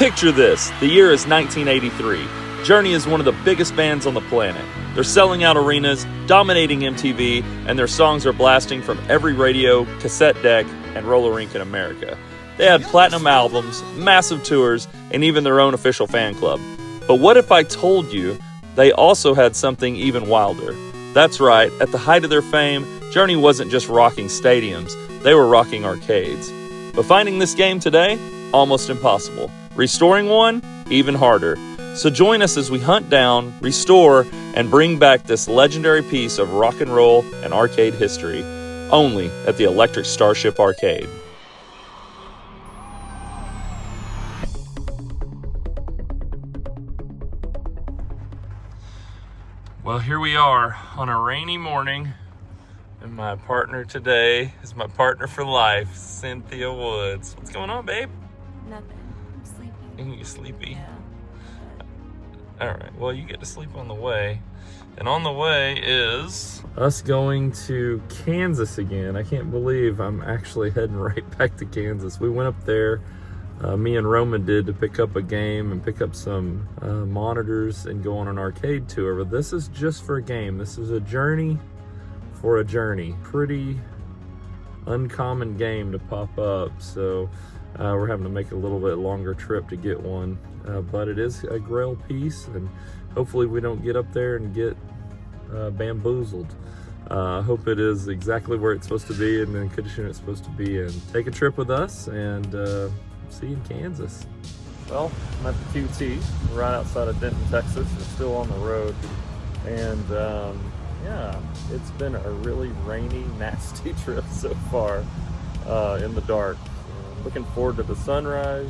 Picture this, the year is 1983. Journey is one of the biggest bands on the planet. They're selling out arenas, dominating MTV, and their songs are blasting from every radio, cassette deck, and roller rink in America. They had platinum albums, massive tours, and even their own official fan club. But what if I told you they also had something even wilder? That's right, at the height of their fame, Journey wasn't just rocking stadiums, they were rocking arcades. But finding this game today? Almost impossible. Restoring one? Even harder. So join us as we hunt down, restore, and bring back this legendary piece of rock and roll and arcade history, only at the Electric Starship Arcade. Well, here we are on a rainy morning, and my partner today is my partner for life, Cynthia Woods. What's going on, babe? Nothing. I'm sleepy. You're sleepy? Yeah. All right, well, you get to sleep on the way. And on the way is us going to Kansas again. I can't believe I'm actually heading right back to Kansas. We went up there, me and Roman did, to pick up a game and pick up some monitors and go on an arcade tour. But this is just for a game. This is a journey for a journey. Pretty uncommon game to pop up. So we're having to make a little bit longer trip to get one. But it is a grail piece, and hopefully we don't get up there and get bamboozled. I hope it is exactly where it's supposed to be and in the condition it's supposed to be in. Take a trip with us and see you in Kansas. Well, I'm at the QT right outside of Denton, Texas. We're still on the road, and yeah, it's been a really rainy, nasty trip so far in the dark. Looking forward to the sunrise,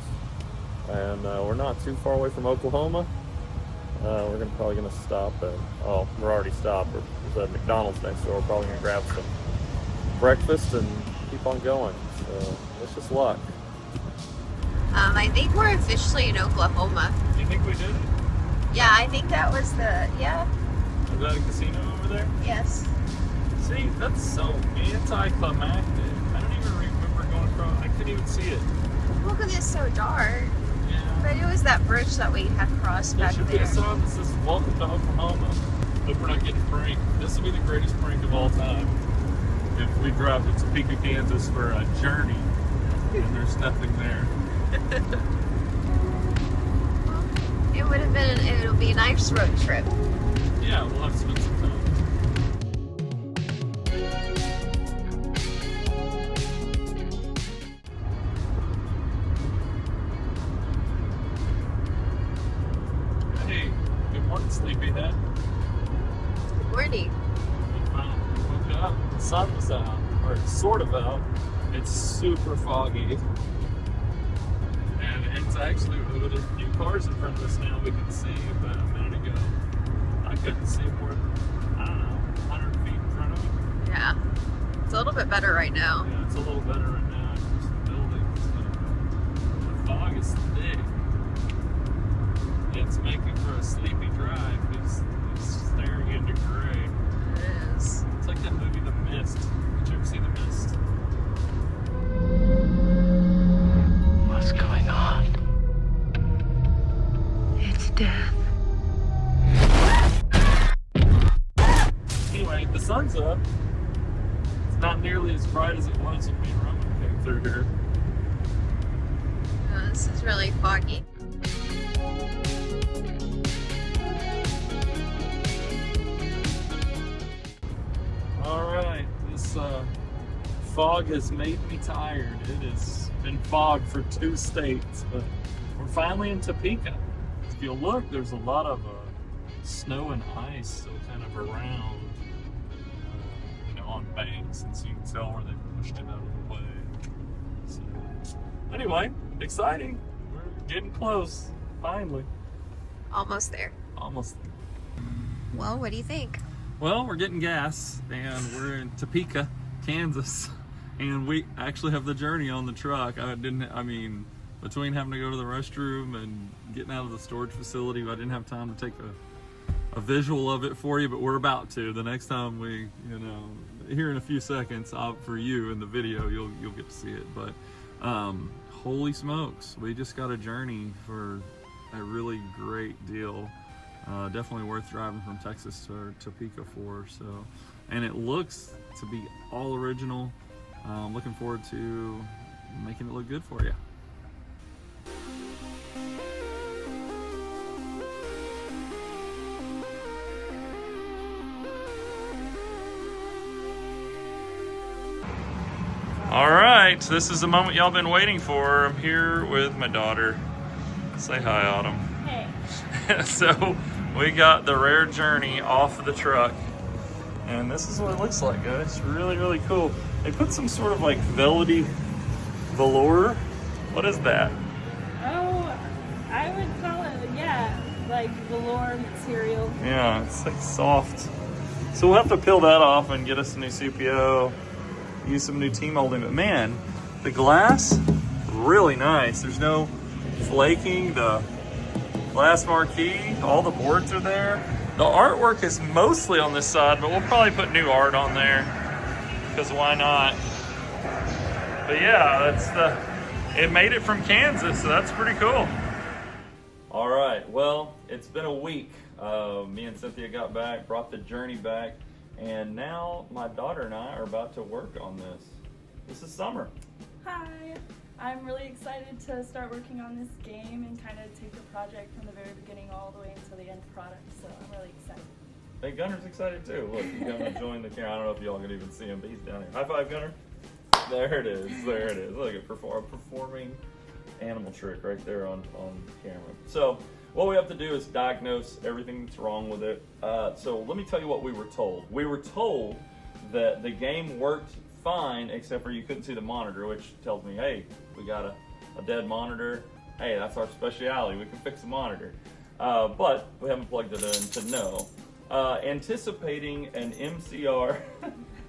and we're not too far away from Oklahoma. We're probably gonna stop at, oh, we're already stopped. There's a McDonald's next door. We're probably gonna grab some breakfast and keep on going. So wish us luck. I think we're officially in Oklahoma. Do you think we did it? Yeah, I think that was the, yeah. Is that a casino over there? Yes. See, that's so anticlimactic. I don't even remember going across. I couldn't even see it. Well, because it's so dark. Yeah. But it was that bridge that we had crossed There back should be there. a sign that says "Welcome to Oklahoma." Hope we're not getting pranked. This will be the greatest prank of all time. If we drive to Topeka, Kansas for a journey, and there's nothing there. It'll be a nice road trip. Yeah, we'll have to spend some time. Hey, good morning, sleepyhead. Good morning. We finally woke up. The sun was out, or sort of out. It's super foggy. And it's actually, with a few cars in front of us now, we can see. But a minute ago, I couldn't see more than, I don't know, 100 feet in front of me. Yeah. It's a little bit better right now. Yeah, it's a little better right now. There's some buildings. The fog is thick. It's making for a sleepy drive. It's staring into gray. It is. It's like that movie, The Mist. Did you ever see The Mist? What's going on? It's death. Anyway, the sun's up. It's not nearly as bright as it was when me and Roman came through here. This is really foggy. Alright, this fog has made me tired. It has been fog for 2 states, but we're finally in Topeka. If you look, there's a lot of snow and ice still kind of around, on banks, and so you can tell where they pushed it out of the way. So, anyway, exciting. We're getting close, finally. Almost there. Almost there. Well, what do you think? Well, we're getting gas, and we're in Topeka, Kansas, and we actually have the journey on the truck. Between having to go to the restroom and getting out of the storage facility, I didn't have time to take a visual of it for you, but we're about to. The next time we, here in a few seconds, for you in the video, you'll get to see it. But holy smokes, we just got a journey for a really great deal. Definitely worth driving from Texas to Topeka for. So, and it looks to be all original. Looking forward to making it look good for you. All right, so this is the moment y'all been waiting for. I'm here with my daughter. Say hi, Autumn. Hey. So we got the Rare Journey off of the truck, and this is what it looks like, guys. It's really, really cool. They put some sort of like velvety velour. What is that? Oh, I would call it, yeah, like velour material. Yeah, it's like soft. So we'll have to peel that off and get us a new CPO, use some new team molding. But man, the glass, really nice. There's no flaking. The glass marquee, all the boards are there. The artwork is mostly on this side, but we'll probably put new art on there, because why not? But yeah, it made it from Kansas, so that's pretty cool. All right, well, it's been a week. Me and Cynthia got back, brought the journey back, and now my daughter and I are about to work on this. This is Summer. Hi. I'm really excited to start working on this game and kind of take the project from the very beginning all the way until the end product, so I'm really excited. Hey, Gunner's excited too. Look, he's going to join the camera. I don't know if y'all can even see him, but he's down here. High five, Gunner. There it is. There it is. Look at a performing animal trick right there on camera. So what we have to do is diagnose everything that's wrong with it. So let me tell you what we were told. We were told that the game worked fine, except for you couldn't see the monitor, which tells me, hey, we got a dead monitor. Hey, that's our specialty. We can fix the monitor. But we haven't plugged it in to know. Anticipating an MCR,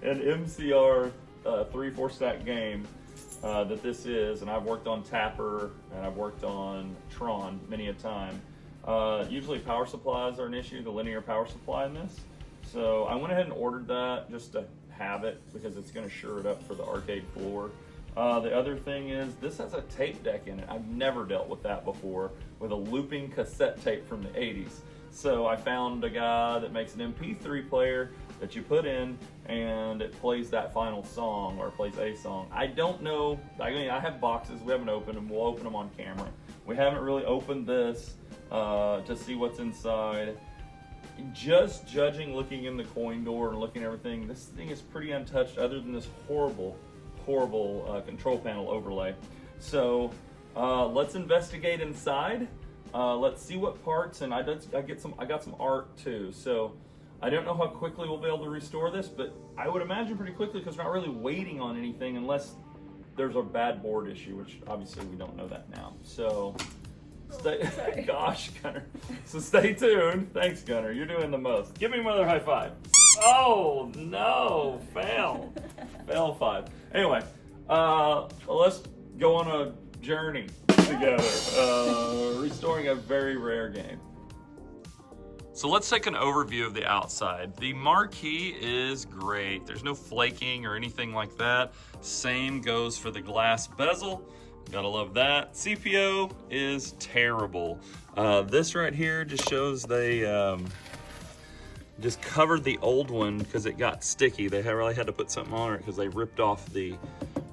an MCR 3-4 stack game that this is, and I've worked on Tapper and I've worked on Tron many a time. Usually power supplies are an issue, the linear power supply in this. So I went ahead and ordered that just to have it, because it's going to sure it up for the arcade floor. The other thing is this has a tape deck in it. I've never dealt with that before, with a looping cassette tape from the 80s. So I found a guy that makes an MP3 player that you put in and it plays that final song, or plays a song. I don't know, I mean, I have boxes, we haven't opened them, we'll open them on camera. We haven't really opened this to see what's inside. Just judging, looking in the coin door and looking at everything, this thing is pretty untouched other than this horrible control panel overlay. So let's investigate inside. Let's see what parts, and I got some art too. So I don't know how quickly we'll be able to restore this, but I would imagine pretty quickly, because we're not really waiting on anything unless there's a bad board issue, which obviously we don't know that now. So gosh, Gunner. So stay tuned. Thanks, Gunner. You're doing the most. Give me another high five. Oh no, fail. Fail 5. Anyway, let's go on a journey together, restoring a very rare game. So let's take an overview of the outside. The Marquee is great. There's no flaking or anything like that. Same goes for the glass bezel. Gotta love that. CPO is terrible. This right here just shows they just covered the old one because it got sticky. They really had to put something on it because they ripped off the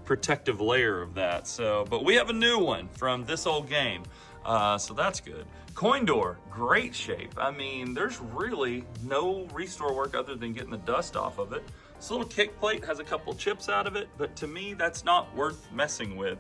protective layer of that. So, but we have a new one from this old game. So that's good. Coin door, great shape. I mean, there's really no restore work other than getting the dust off of it. This little kick plate has a couple chips out of it, but to me, that's not worth messing with.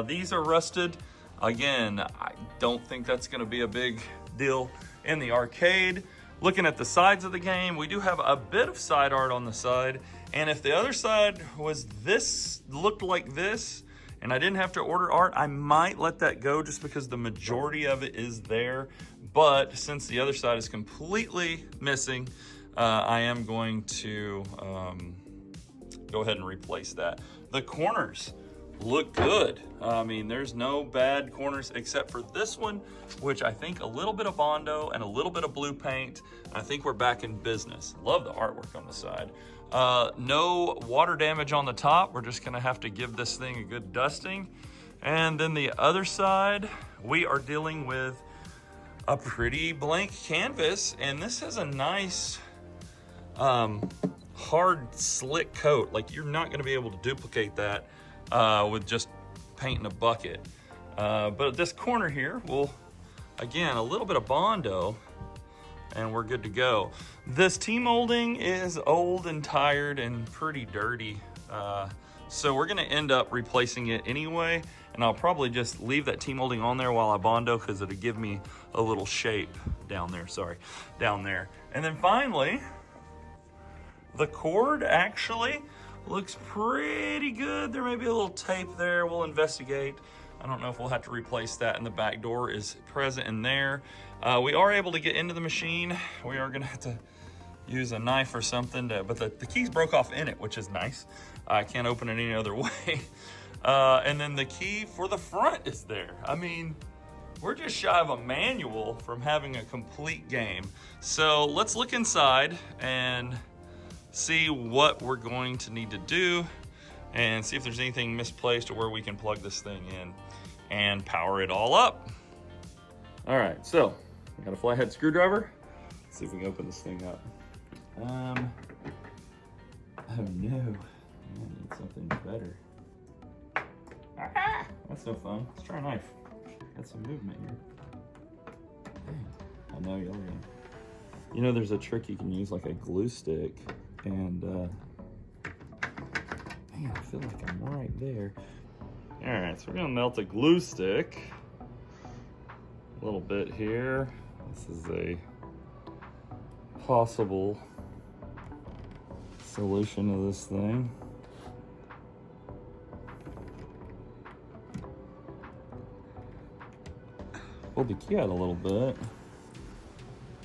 These are rusted. Again, I don't think that's gonna be a big deal in the arcade. Looking at the sides of the game, we do have a bit of side art on the side. And if the other side was this, looked like this, and I didn't have to order art, I might let that go just because the majority of it is there. But since the other side is completely missing, I am going to go ahead and replace that. The corners look good. I mean, there's no bad corners except for this one, which I think a little bit of Bondo and a little bit of blue paint. I think we're back in business. Love the artwork on the side. No water damage on the top. We're just gonna have to give this thing a good dusting. And then the other side, we are dealing with a pretty blank canvas, and this has a nice hard slick coat. Like, you're not gonna be able to duplicate that with just painting a bucket. But this corner here will, again, a little bit of Bondo, and we're good to go. This T-molding is old and tired and pretty dirty. So we're gonna end up replacing it anyway, and I'll probably just leave that T-molding on there while I Bondo, because it'll give me a little shape down there, down there. And then finally, the cord actually looks pretty good. There may be a little tape there, we'll investigate. I don't know if we'll have to replace that, and the back door is present in there. We are able to get into the machine. We are gonna have to use a knife or something, but the keys broke off in it, which is nice. I can't open it any other way. And then the key for the front is there. I mean, we're just shy of a manual from having a complete game. So let's look inside and see what we're going to need to do, and see if there's anything misplaced or where we can plug this thing in and power it all up. All right, so I got a flathead screwdriver. Let's see if we can open this thing up. Oh no, I need something better. Ah, that's no fun. Let's try a knife. Got some movement here. Dang, I know y'all are. You know, there's a trick you can use, like a glue stick, and man, I feel like I'm right there. All right, so we're gonna melt a glue stick. A little bit here. This is a possible solution to this thing. Pulled the key out a little bit.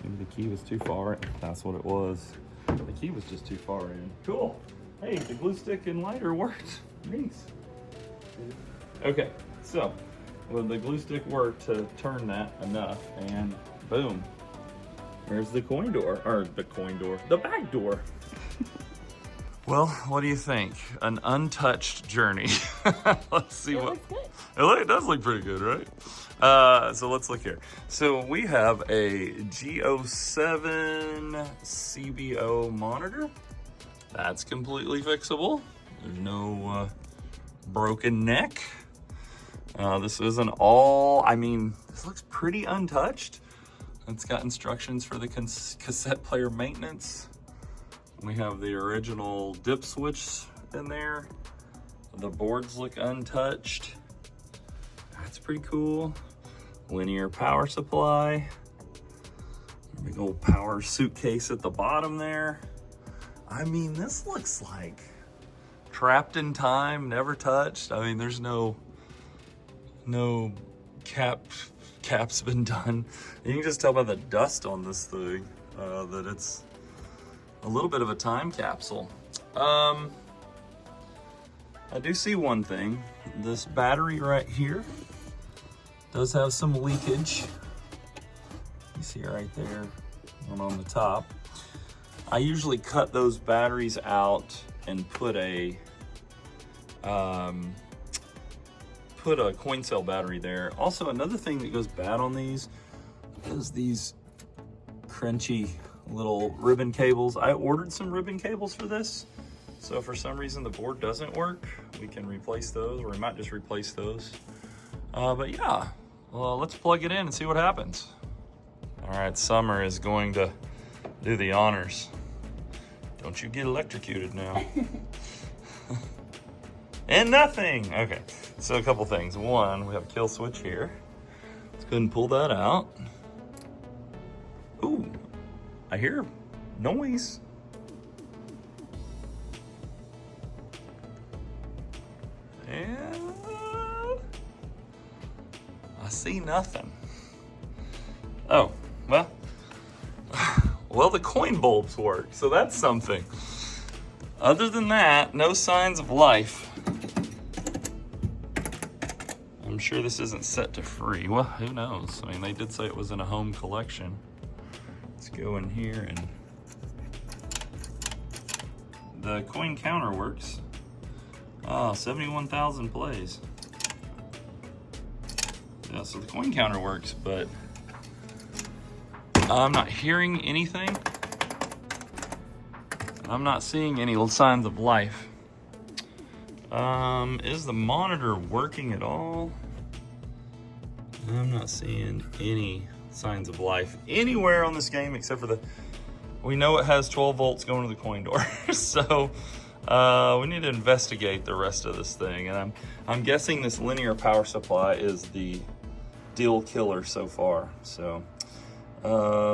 Maybe the key was too far. That's what it was. The key was just too far in. Cool. Hey, the glue stick and lighter worked. Nice. Okay, so well, the glue stick worked to turn that enough, and boom. There's the coin door, or the coin door, the back door. Well, what do you think? An untouched journey. Let's see what. Looks good. It does look pretty good, right? So let's look here. So we have a G07 CBO monitor. That's completely fixable. There's no broken neck. This isn't all, I mean, this looks pretty untouched. It's got instructions for the cassette player maintenance. We have the original dip switch in there. The boards look untouched. That's pretty cool. Linear power supply. Big old power suitcase at the bottom there. I mean, this looks like trapped in time, never touched. I mean, there's no cap's been done. You can just tell by the dust on this thing that it's a little bit of a time capsule. I do see one thing. This battery right here does have some leakage. You see it right there, one on the top. I usually cut those batteries out and put a coin cell battery there. Also, another thing that goes bad on these is these crunchy little ribbon cables. I ordered some ribbon cables for this, so if for some reason the board doesn't work, we can replace those, or we might just replace those. But yeah, well, let's plug it in and see what happens. All right, Summer is going to do the honors. Don't you get electrocuted now. And nothing. Okay, so a couple things. One, we have a kill switch here. Let's go ahead and pull that out. Ooh, I hear noise. And I see nothing. Oh, well, the coin bulbs work, so that's something. Other than that, no signs of life. I'm sure this isn't set to free. Well, who knows? I mean, they did say it was in a home collection. Let's go in here, and the coin counter works. Oh, 71,000 plays. Yeah, so the coin counter works, but I'm not hearing anything. I'm not seeing any signs of life. Is the monitor working at all? I'm not seeing any signs of life anywhere on this game except for we know it has 12 volts going to the coin door. So we need to investigate the rest of this thing. And I'm guessing this linear power supply is the deal killer so far. So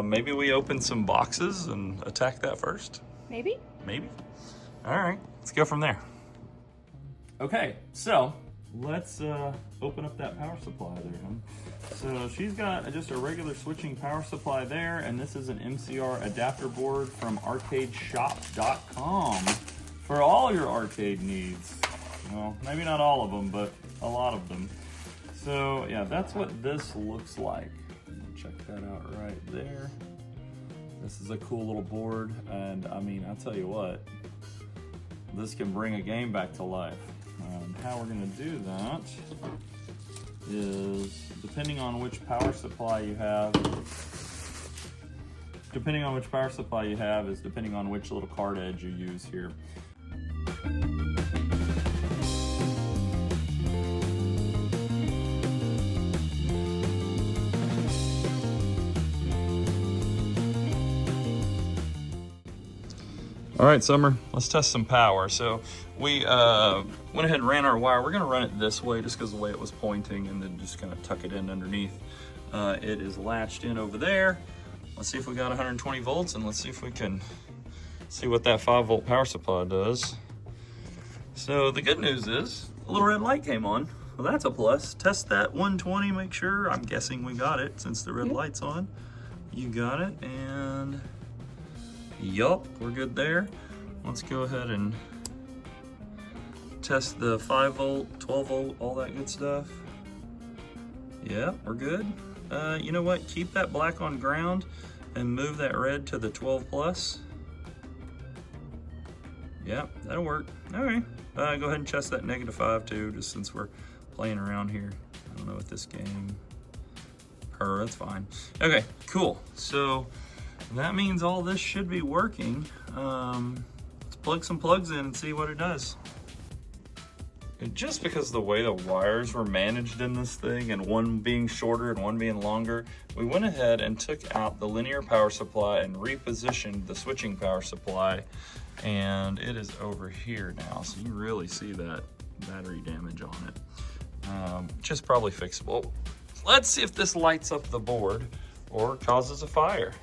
maybe we open some boxes and attack that first. Maybe? Maybe. All right, let's go from there. Okay, so let's open up that power supply there, huh? So she's got just a regular switching power supply there, and this is an MCR adapter board from arcadeshop.com for all your arcade needs. Well, maybe not all of them, but a lot of them. So yeah, that's what this looks like. Check that out right there. This is a cool little board, and I mean, I'll tell you what, this can bring a game back to life. How we're gonna do that is, depending on which power supply you have, is depending on which little card edge you use here. All right, Summer, let's test some power. So we went ahead and ran our wire. We're gonna run it this way just because of the way it was pointing, and then just kind of tuck it in underneath. It is latched in over there. Let's see if we got 120 volts, and let's see if we can see what that 5-volt power supply does. So the good news is a little red light came on. Well, that's a plus. Test that 120, make sure. I'm guessing we got it since the red light's on. You got it, and yup, we're good there. Let's go ahead and test the 5-volt, 12-volt, all that good stuff. Yep, we're good. You know what? Keep that black on ground and move that red to the 12 plus. Yep, that'll work. All right. Go ahead and test that -5 too, just since we're playing around here. I don't know what this game. That's fine. Okay, cool. So that means all this should be working. Let's plug some plugs in and see what it does. And just because of the way the wires were managed in this thing, and one being shorter and one being longer, we went ahead and took out the linear power supply and repositioned the switching power supply, and it is over here now. So you really see that battery damage on it, which is probably fixable. Let's see if this lights up the board or causes a fire.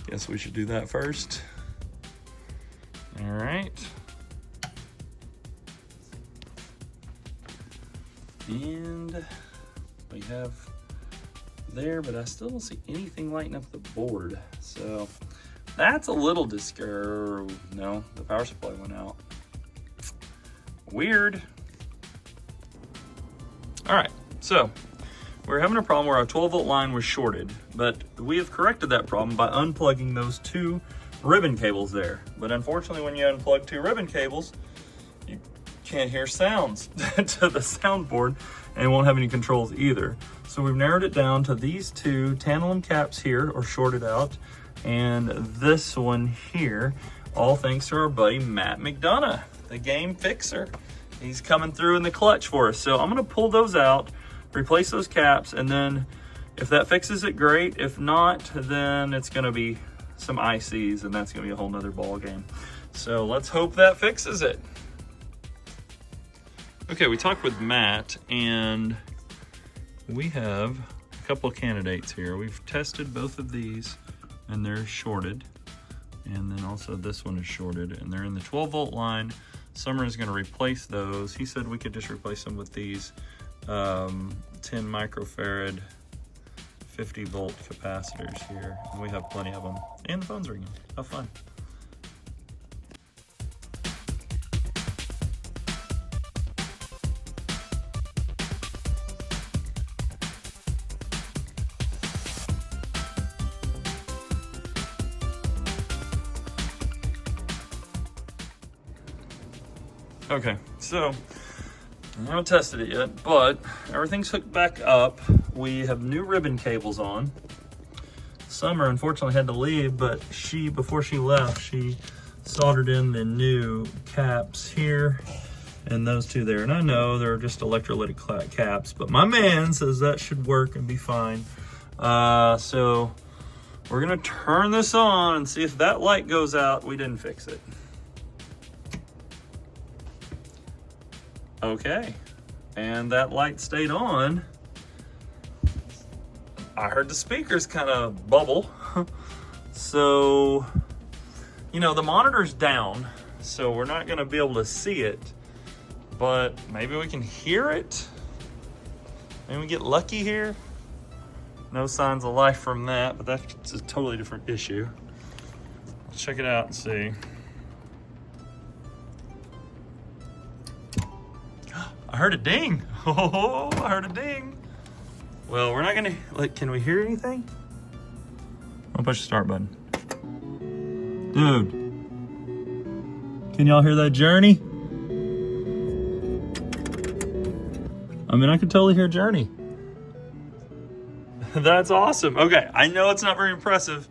Guess we should do that first. All right. And we have there, but I still don't see anything lighting up the board. So that's a little discouraging. No, the power supply went out. Weird. All right, so we're having a problem where our 12-volt line was shorted, but we have corrected that problem by unplugging those 2 ribbon cables there. But unfortunately, when you unplug 2 ribbon cables, you can't hear sounds to the soundboard, and won't have any controls either. So we've narrowed it down to these 2 tantalum caps here, or shorted out, and this one here, all thanks to our buddy Matt McDonough, the game fixer. He's coming through in the clutch for us. So I'm gonna pull those out, replace those caps, and then if that fixes it, great. If not, then it's gonna be some ICs, and that's gonna be a whole nother ball game. So let's hope that fixes it. Okay, we talked with Matt, and we have a couple of candidates here. We've tested both of these, and they're shorted. And then also this one is shorted, and they're in the 12-volt line. Summer is gonna replace those. He said we could just replace them with these 10 microfarad 50-volt capacitors here. And we have plenty of them. And the phone's ringing. Have fun. Okay, so I haven't tested it yet, but everything's hooked back up. We have new ribbon cables on. Summer unfortunately had to leave, but before she left, she soldered in the new caps here and those two there. And I know they're just electrolytic caps, but my man says that should work and be fine. So we're gonna turn this on and see if that light goes out. We didn't fix it. Okay, and that light stayed on. I heard the speakers kind of bubble. So, you know, the monitor's down, so we're not gonna be able to see it, but maybe we can hear it. Maybe we get lucky here. No signs of life from that, but that's a totally different issue. Let's check it out and see. I heard a ding. Oh, I heard a ding. Well, we're not gonna, like, can we hear anything? I'll push the start button. Dude, can y'all hear that Journey? I mean, I can totally hear Journey. That's awesome. Okay, I know it's not very impressive,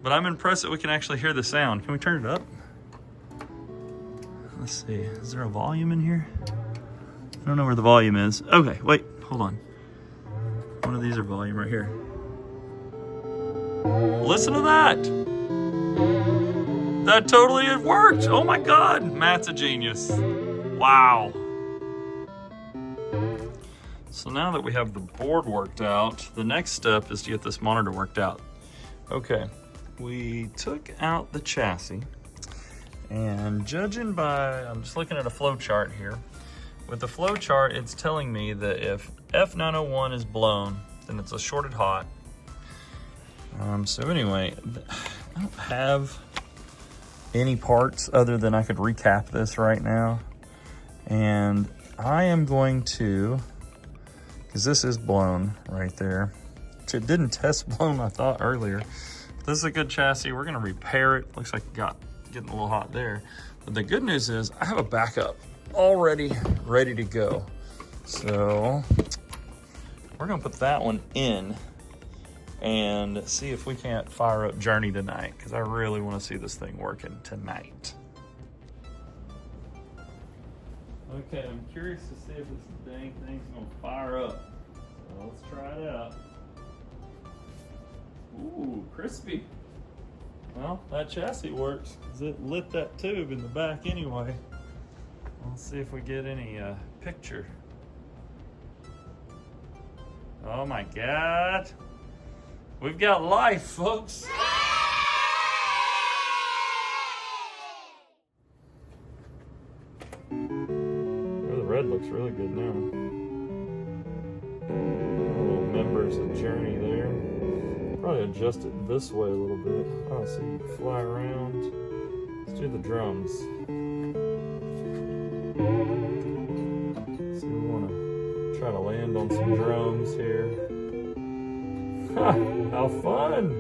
but I'm impressed that we can actually hear the sound. Can we turn it up? Let's see, is there a volume in here? I don't know where the volume is. Okay, wait, hold on. One of these are volume right here. Listen to that. That totally had worked. Oh my God, Matt's a genius. Wow. So now that we have the board worked out, the next step is to get this monitor worked out. Okay, we took out the chassis, and judging by, I'm just looking at a flow chart here. With the flow chart, it's telling me that if F901 is blown, then it's a shorted hot. So anyway, I don't have any parts other than I could recap this right now. And I am going to, because this is blown right there, which it didn't test blown, I thought earlier. This is a good chassis. We're gonna repair it. Looks like it getting a little hot there. But the good news is I have a backup already ready to go. So we're gonna put that one in and see if we can't fire up Journey tonight, because I really want to see this thing working tonight. Okay, I'm curious to see if this dang thing's gonna fire up. So let's try it out. Ooh, crispy. Well, that chassis works because it lit that tube in the back anyway. Let's see if we get any picture. Oh my God. We've got life, folks. Oh, the red looks really good now. Little members of Journey there. Probably adjust it this way a little bit. Oh, so you can fly around. Let's do the drums. So we want to try to land on some drums here. How fun!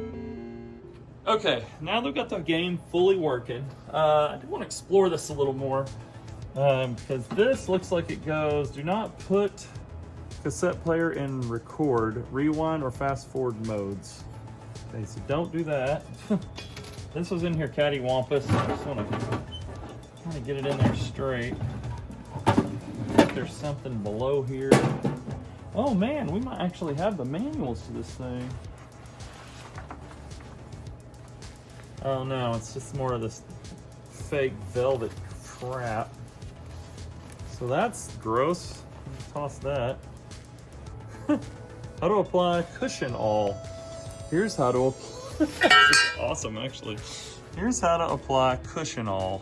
Okay, now that we've got the game fully working, I do want to explore this a little more, because this looks like it goes, do not put cassette player in record, rewind, or fast forward modes. Okay, so don't do that. This was in here cattywampus. I just want to try to get it in there straight. I think there's something below here. Oh man, we might actually have the manuals to this thing. Oh no, it's just more of this fake velvet crap. So that's gross. Toss that. How to apply cushion all. Here's how to apply. This is awesome, actually. Here's how to apply cushion all.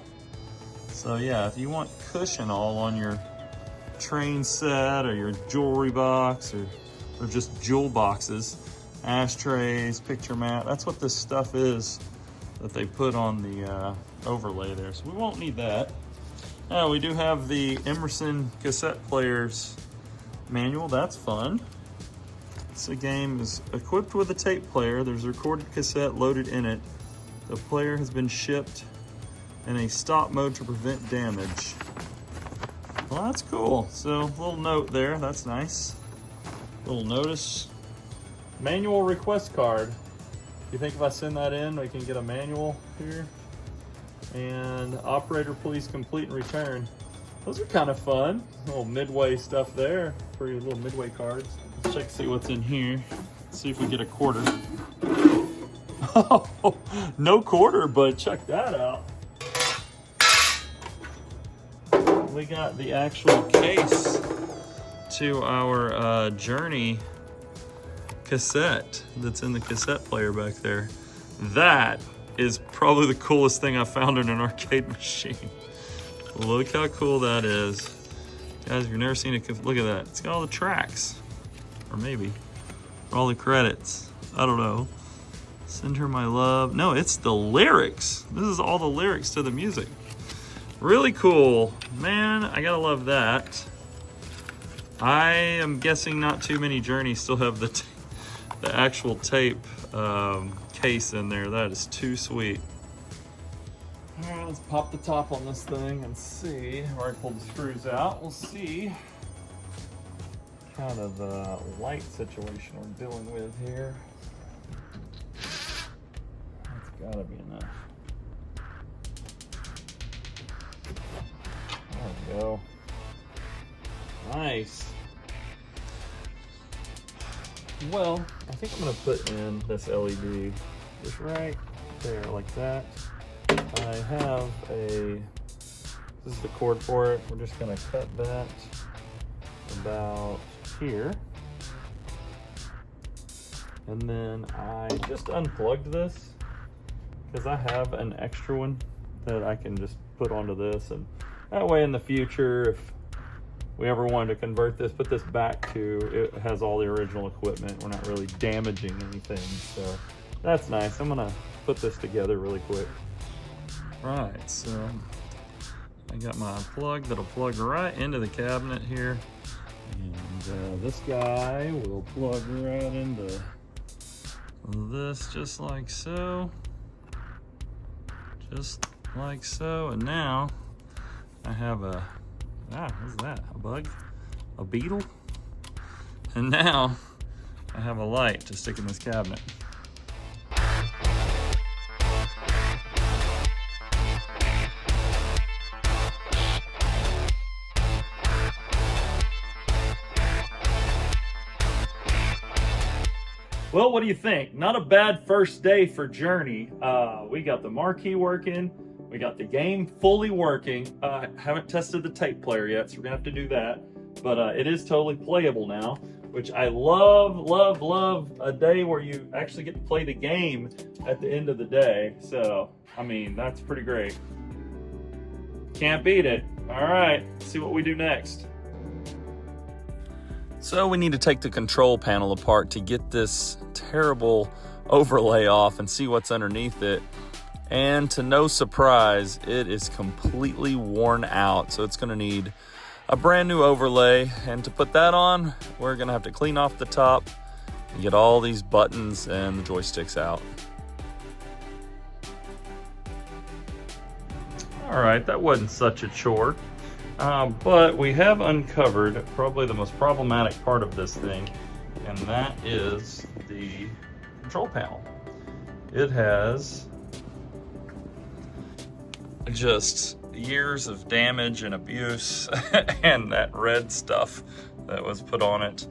So yeah, if you want cushion all on your train set or your jewelry box or just jewel boxes, ashtrays, picture mat, that's what this stuff is that they put on the overlay there. So we won't need that. Now we do have the Emerson cassette players manual. That's fun. This game is equipped with a tape player. There's a recorded cassette loaded in it. The player has been shipped in a stop mode to prevent damage. Well, that's cool. So, little note there. That's nice. Little notice. Manual request card. You think if I send that in, we can get a manual here? And operator, please complete and return. Those are kind of fun. Little Midway stuff there for your little Midway cards. Let's check, see what's in here. See if we get a quarter. Oh, no quarter, but check that out. We got the actual case to our Journey cassette that's in the cassette player back there. That is probably the coolest thing I found in an arcade machine. Look how cool that is. Guys, if you've never seen it, look at that. It's got all the tracks. Or maybe all the credits. I don't know. Send her my love. No, it's the lyrics. This is all the lyrics to the music. Really cool. Man, I gotta love that. I am guessing not too many Journeys still have the actual tape case in there. That is too sweet. All right, let's pop the top on this thing and see. I've already pulled the screws out. We'll see kind of the light situation we're dealing with here. That's gotta be enough. There we go. Nice. Well, I think I'm gonna put in this LED just right there, like that. I have this is the cord for it. We're just gonna cut that about here. And then I just unplugged this because I have an extra one that I can just put onto this, and that way in the future, if we ever wanted to convert this, put this back to, it has all the original equipment. We're not really damaging anything, so that's nice. I'm gonna put this together really quick. Right, so I got my plug that'll plug right into the cabinet here. And this guy will plug right into this just like so. Just like so. And now I have a, what's that? A bug? A beetle? And now I have a light to stick in this cabinet. Well, what do you think? Not a bad first day for Journey. We got the Marquee working. We got the game fully working. Haven't tested the tape player yet, so we're gonna have to do that. But it is totally playable now, which I love, love, love a day where you actually get to play the game at the end of the day. So, I mean, that's pretty great. Can't beat it. All right, let's see what we do next. So we need to take the control panel apart to get this terrible overlay off and see what's underneath it. And to no surprise, it is completely worn out. So it's gonna need a brand new overlay. And to put that on, we're gonna have to clean off the top and get all these buttons and the joysticks out. All right, that wasn't such a chore. But we have uncovered probably the most problematic part of this thing, and that is the control panel. It has just years of damage and abuse and that red stuff that was put on it.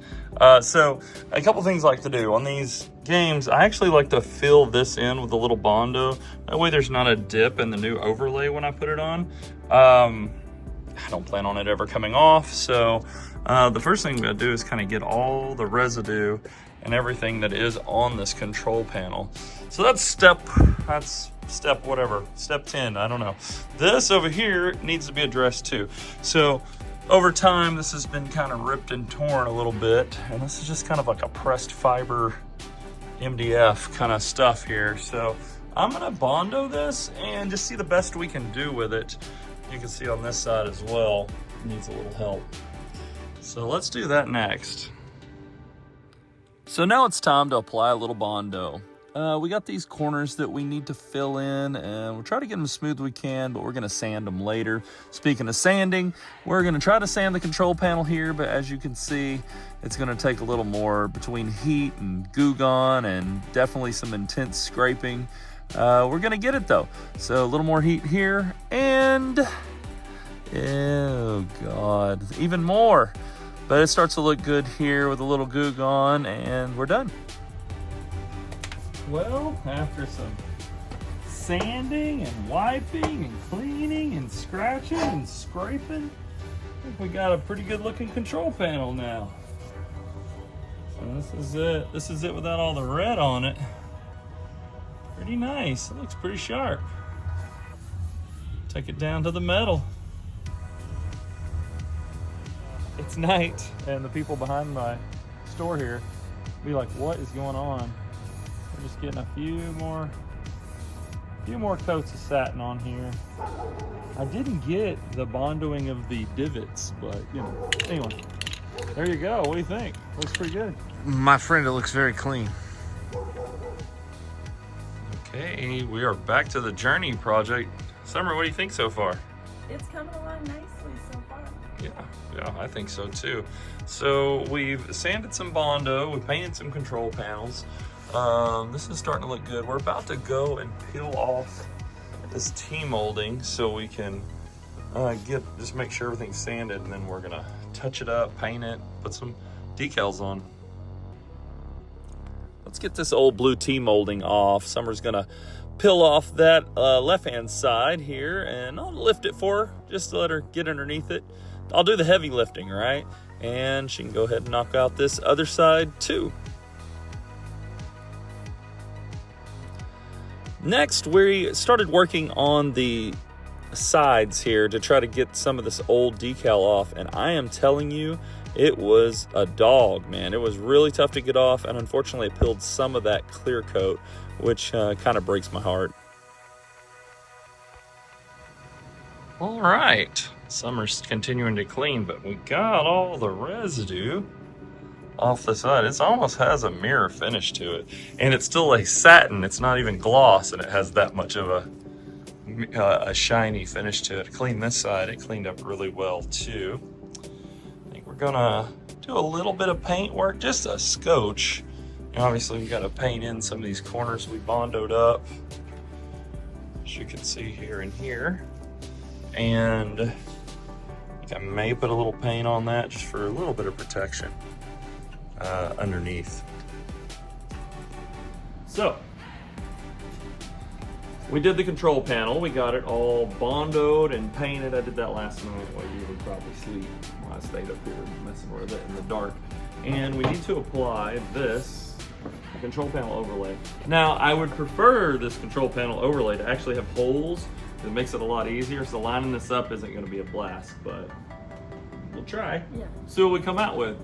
So a couple things I like to do on these games, I actually like to fill this in with a little Bondo. That way there's not a dip in the new overlay when I put it on. I don't plan on it ever coming off, so the first thing I'm gonna do is kind of get all the residue and everything that is on this control panel. So that's step whatever, step 10, I don't know. This over here needs to be addressed too. So over time, this has been kind of ripped and torn a little bit, and this is just kind of like a pressed fiber MDF kind of stuff here. So I'm gonna Bondo this and just see the best we can do with it. You can see on this side as well, it needs a little help. So let's do that next. So now it's time to apply a little Bondo. We got these corners that we need to fill in, and we'll try to get them as smooth as we can, but we're going to sand them later. Speaking of sanding, we're going to try to sand the control panel here, but as you can see, it's going to take a little more between heat and goo gone and definitely some intense scraping. We're going to get it though. So a little more heat here, and oh God, even more. But it starts to look good here with a little goo gone, and we're done. Well, after some sanding and wiping and cleaning and scratching and scraping, I think we got a pretty good looking control panel now. So this is it. This is it without all the red on it. Pretty nice. It looks pretty sharp. Take it down to the metal. It's night, and the people behind my store here be like, what is going on? We're just getting a few more coats of satin on here. I didn't get the bondoing of the divots, but you know, anyway, there you go. What do you think? Looks pretty good. My friend, it looks very clean. Okay, we are back to the Journey project. Summer, what do you think so far? It's coming along nicely so far. Yeah, I think so too. So we've sanded some Bondo, we painted some control panels. This is starting to look good. We're about to go and peel off this T-molding so we can just make sure everything's sanded, and then we're gonna touch it up, paint it, put some decals on. Let's get this old blue T-molding off. Summer's gonna peel off that left-hand side here, and I'll lift it for her just to let her get underneath it. I'll do the heavy lifting, right? And she can go ahead and knock out this other side too. Next, we started working on the sides here to try to get some of this old decal off, and I am telling you, it was a dog, man. It was really tough to get off, and unfortunately it peeled some of that clear coat, which kind of breaks my heart. All right, Summer's continuing to clean, but we got all the residue off the side. It almost has a mirror finish to it, and it's still a satin. It's not even gloss, and it has that much of a shiny finish to it. I cleaned this side. It cleaned up really well too. I think we're gonna do a little bit of paint work, just a scotch. And obviously we got to paint in some of these corners we bondoed up, as you can see here and here. And I think I may put a little paint on that just for a little bit of protection underneath. So we did the control panel. We got it all bondoed and painted. I did that last night while you were probably asleep while I stayed up here messing with it in the dark. And we need to apply this control panel overlay. Now, I would prefer this control panel overlay to actually have holes. It makes it a lot easier, so lining this up isn't going to be a blast, but we'll try. Yeah. See what we come out with.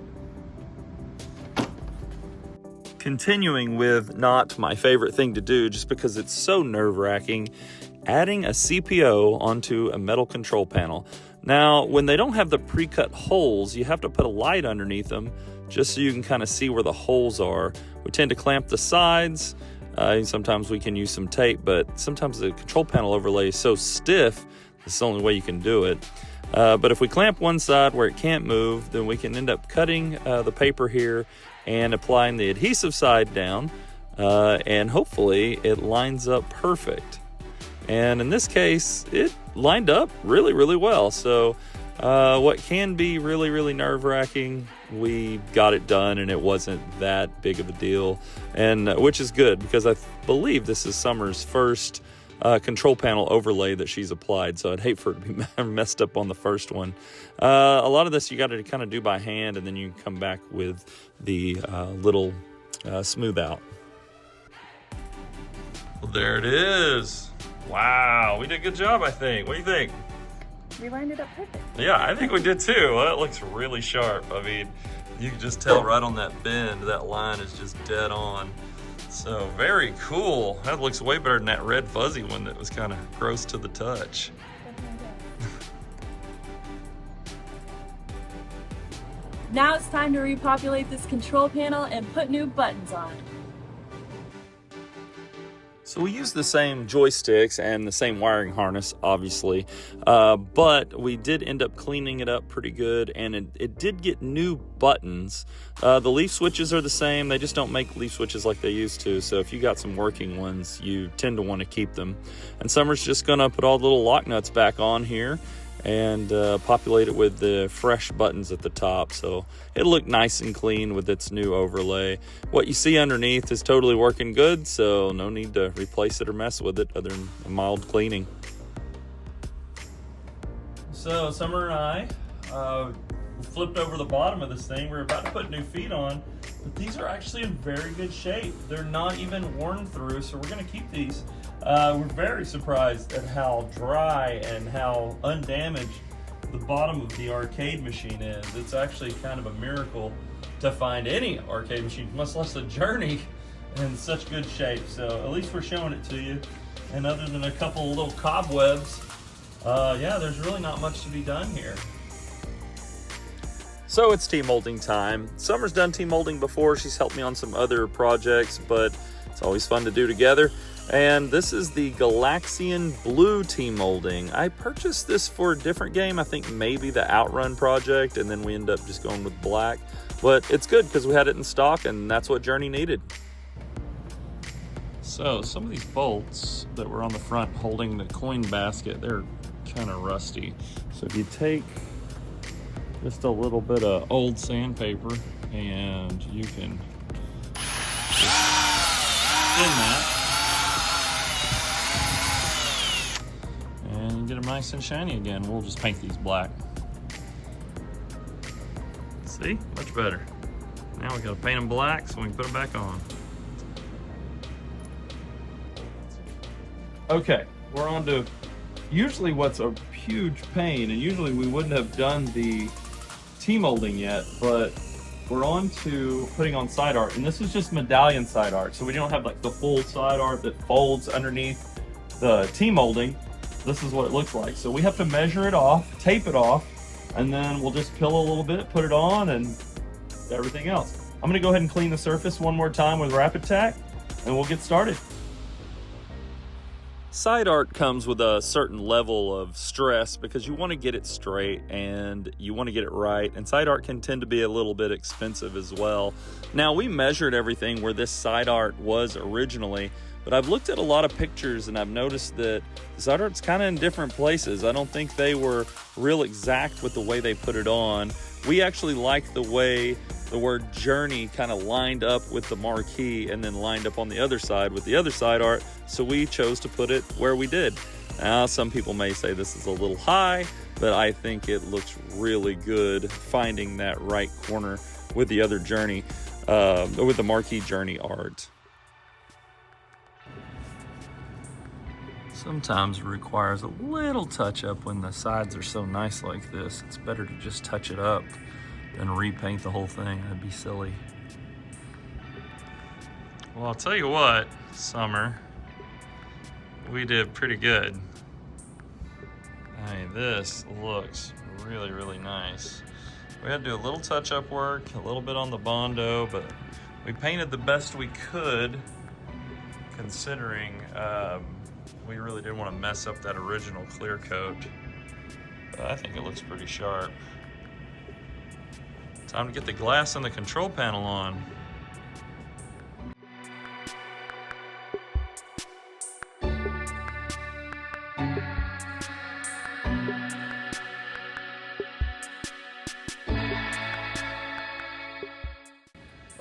Continuing with not my favorite thing to do, just because it's so nerve-wracking, adding a CPO onto a metal control panel. Now, when they don't have the pre-cut holes, you have to put a light underneath them just so you can kind of see where the holes are. We tend to clamp the sides. Sometimes we can use some tape, but sometimes the control panel overlay is so stiff, it's the only way you can do it. But if we clamp one side where it can't move, then we can end up cutting the paper here and applying the adhesive side down, and hopefully it lines up perfect. And in this case, it lined up really, really well. So what can be really, really nerve-wracking, we got it done, and it wasn't that big of a deal, and which is good, because I believe this is Summer's first control panel overlay that she's applied, so I'd hate for it to be messed up on the first one. A lot of this you got to kind of do by hand, and then you can come back with the little smooth out. Well, there it is. Wow, we did a good job, I think. What do you think? We lined it up perfect. Yeah, I think we did too. Well, it looks really sharp. I mean, you can just tell right on that bend, that line is just dead on. So very cool. That looks way better than that red fuzzy one that was kind of gross to the touch. Now it's time to repopulate this control panel and put new buttons on. So we use the same joysticks and the same wiring harness, obviously, but we did end up cleaning it up pretty good, and it did get new buttons. The leaf switches are the same, they just don't make leaf switches like they used to, so if you got some working ones, you tend to want to keep them. And Summer's just going to put all the little lock nuts back on here and populate it with the fresh buttons at the top, so it'll look nice and clean with its new overlay. What you see underneath is totally working good, so no need to replace it or mess with it other than a mild cleaning. So Summer and I flipped over the bottom of this thing. We're about to put new feet on, but these are actually in very good shape. They're not even worn through, so we're going to keep these. We're very surprised at how dry and how undamaged the bottom of the arcade machine is. It's actually kind of a miracle to find any arcade machine, much less a Journey, in such good shape. So at least we're showing it to you. And other than a couple little cobwebs, yeah, there's really not much to be done here. So it's team molding time. Summer's done team molding before. She's helped me on some other projects, but it's always fun to do together. And this is the Galaxian Blue team molding. I purchased this for a different game, I think maybe the Outrun project, and then we ended up just going with black. But it's good because we had it in stock, and that's what Journey needed. So some of these bolts that were on the front holding the coin basket, they're kind of rusty. So if you take just a little bit of old sandpaper and you can just spin that, and get them nice and shiny again. We'll just paint these black. See? Much better. Now we gotta paint them black so we can put them back on. Okay, we're on to usually what's a huge pain, and usually we wouldn't have done the team molding yet, but we're on to putting on side art, and this is just medallion side art, so we don't have like the full side art that folds underneath the team molding. This is what it looks like. So we have to measure it off, tape it off, and then we'll just pill a little bit, put it on, and everything else. I'm gonna go ahead and clean the surface one more time with Rapid Tack, and we'll get started. Side art comes with a certain level of stress because you want to get it straight and you want to get it right, and side art can tend to be a little bit expensive as well. Now, we measured everything where this side art was originally, but I've looked at a lot of pictures and I've noticed that the side art's kind of in different places. I don't think they were real exact with the way they put it on. We actually like the way the word Journey kind of lined up with the marquee and then lined up on the other side with the other side art, so we chose to put it where we did. Now, some people may say this is a little high, but I think it looks really good finding that right corner with the other Journey, with the marquee Journey art. Sometimes it requires a little touch up when the sides are so nice like this. It's better to just touch it up than repaint the whole thing. That'd be silly. Well, I'll tell you what, Summer, we did pretty good. I mean, this looks really, really nice. We had to do a little touch-up work, a little bit on the Bondo, but we painted the best we could, considering we really didn't want to mess up that original clear coat. But I think it looks pretty sharp. Time to get the glass and the control panel on.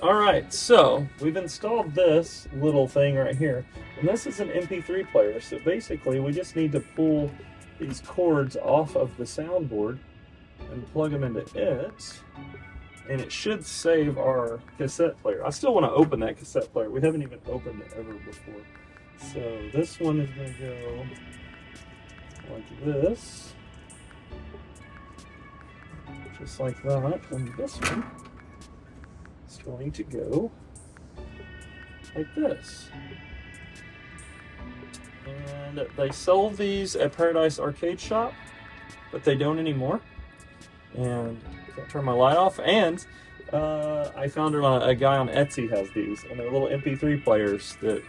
All right, so we've installed this little thing right here, and this is an MP3 player. So basically, we just need to pull these cords off of the soundboard and plug them into it, and it should save our cassette player. I still want to open that cassette player. We haven't even opened it ever before. So this one is going to go like this, just like that, and this one is going to go like this. And they sell these at Paradise Arcade Shop, but they don't anymore. And can't turn my light off. And I found a guy on Etsy has these, and they're little MP3 players that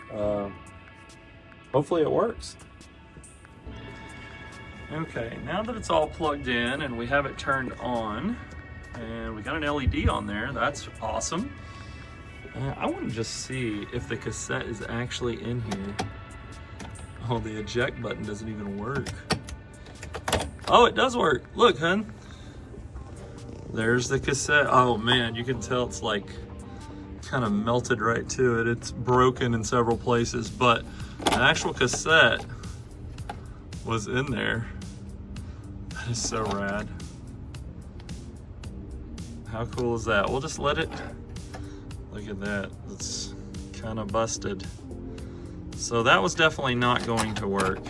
hopefully it works. Okay, now that it's all plugged in and we have it turned on, and we got an LED on there, that's awesome. I want to just see if the cassette is actually in here. Oh, the eject button doesn't even work. Oh, it does work. Look, hun. There's the cassette. Oh man, you can tell it's like kind of melted right to it. It's broken in several places, but the actual cassette was in there. That is so rad. How cool is that? We'll just let it, look at that. It's kind of busted. So that was definitely not going to work.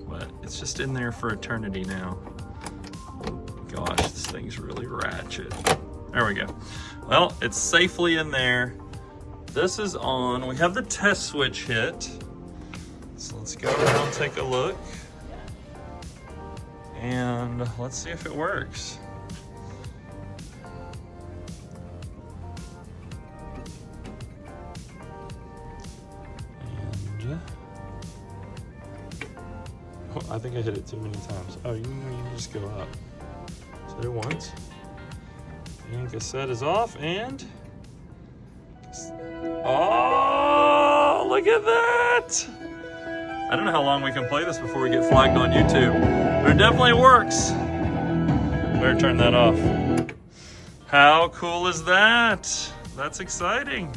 But it's just in there for eternity now. Gosh, this thing's really ratchet. There we go. Well, it's safely in there. This is on. We have the test switch hit. So let's go around and take a look. And let's see if it works. And oh, I think I hit it too many times. Oh, you can just go up. So hit it once. And cassette is off, and oh, look at that! I don't know how long we can play this before we get flagged on YouTube, but it definitely works. Better turn that off. How cool is that? That's exciting.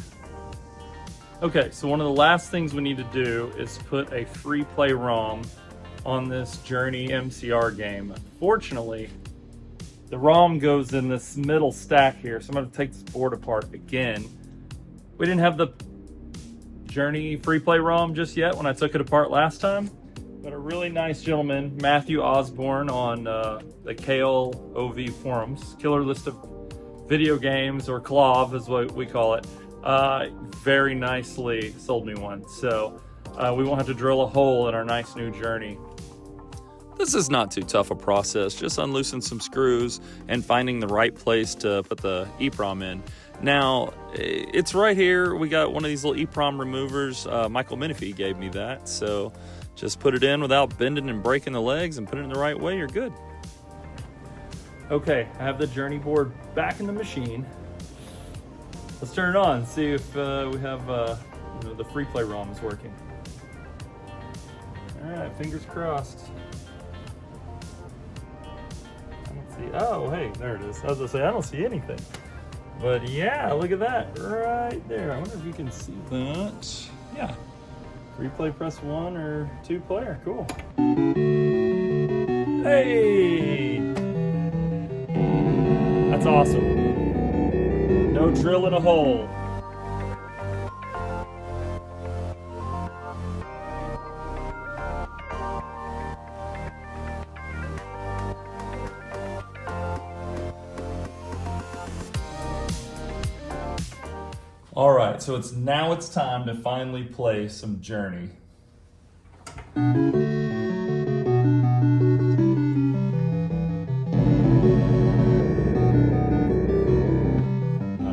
Okay, so one of the last things we need to do is put a free play ROM on this Journey MCR game. Unfortunately, the ROM goes in this middle stack here, so I'm going to take this board apart again. We didn't have the Journey free play ROM just yet when I took it apart last time, but a really nice gentleman, Matthew Osborne, on the KLOV forums, Killer List of Video Games, or KLOV is what we call it, very nicely sold me one. So we won't have to drill a hole in our nice new Journey. This is not too tough a process, just unloosen some screws and finding the right place to put the EEPROM in. Now, it's right here. We got one of these little EEPROM removers. Michael Menifee gave me that, so just put it in without bending and breaking the legs and put it in the right way, you're good. Okay, I have the Journey board back in the machine. Let's turn it on, see if we have the free play ROM is working. All right, fingers crossed. Oh, hey, there it is. I was gonna say, I don't see anything. But yeah, look at that right there. I wonder if you can see that. Yeah. Free play press 1 or 2 player. Cool. Hey! That's awesome. No drill in a hole. All right, so now it's time to finally play some Journey. Not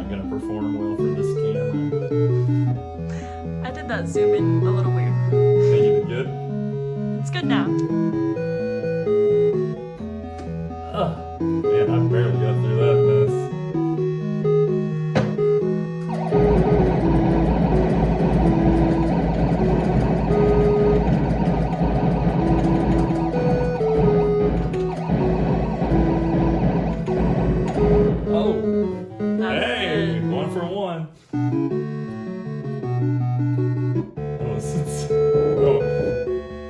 gonna perform well for this camera. I did that zoom in a little weird. Think you did good? It's good now. Oh, man, I barely got through that mess.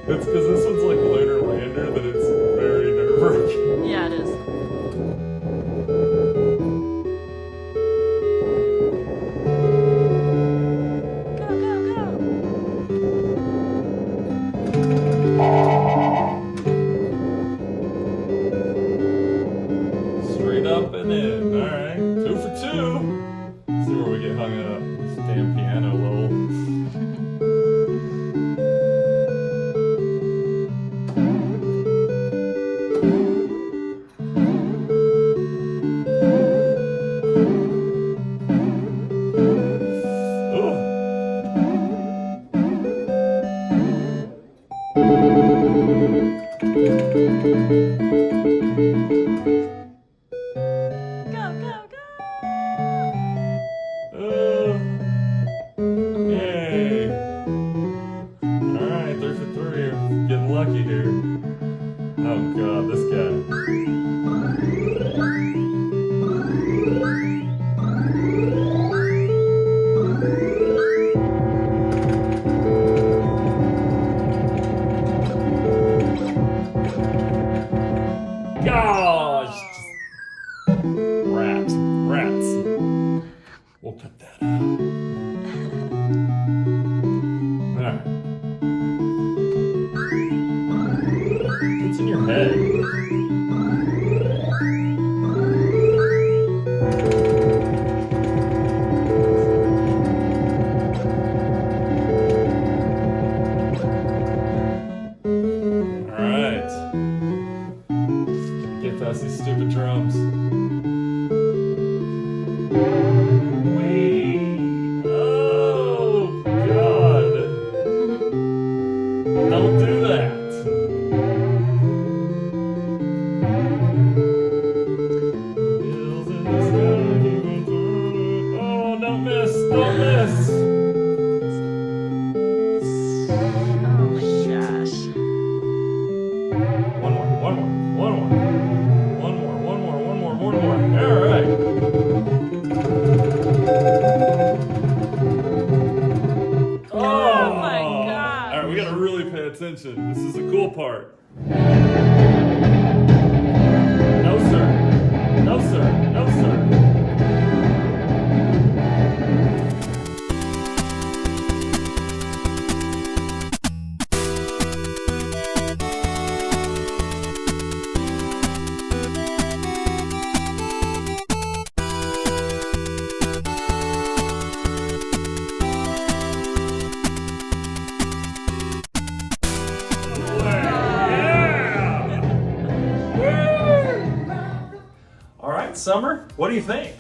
It's because this one's like Lunar Lander that it's very nerve-wracking. Yeah, it is. Go, go, go! Straight up and in. Alright, 2 for 2. Let's see where we get hung up. This damn piano lol. Yay! Alright, there's a 3. Getting lucky here. Oh god, this guy. Gosh! Rats. We'll cut that out. Alright. What's in your head? Alright. Get past these stupid drums. Don't do that. Oh, don't miss. Don't miss. Oh my gosh. One more. All right. Oh my gosh. All right, we gotta really pay attention. This is the cool part. No, sir. No, sir. No, sir. Summer, what do you think?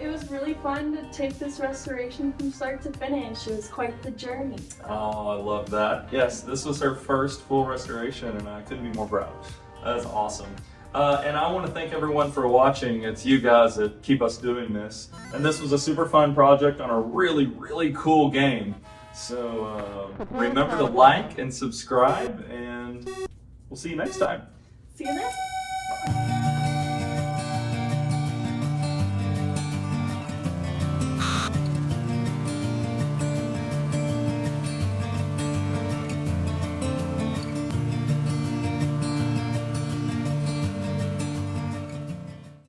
It was really fun to take this restoration from start to finish. It was quite the journey. Oh, I love that. Yes, this was her first full restoration and I couldn't be more proud. That is awesome. And I want to thank everyone for watching. It's you guys that keep us doing this. And this was a super fun project on a really, really cool game. So remember to like and subscribe and we'll see you next time. See you next.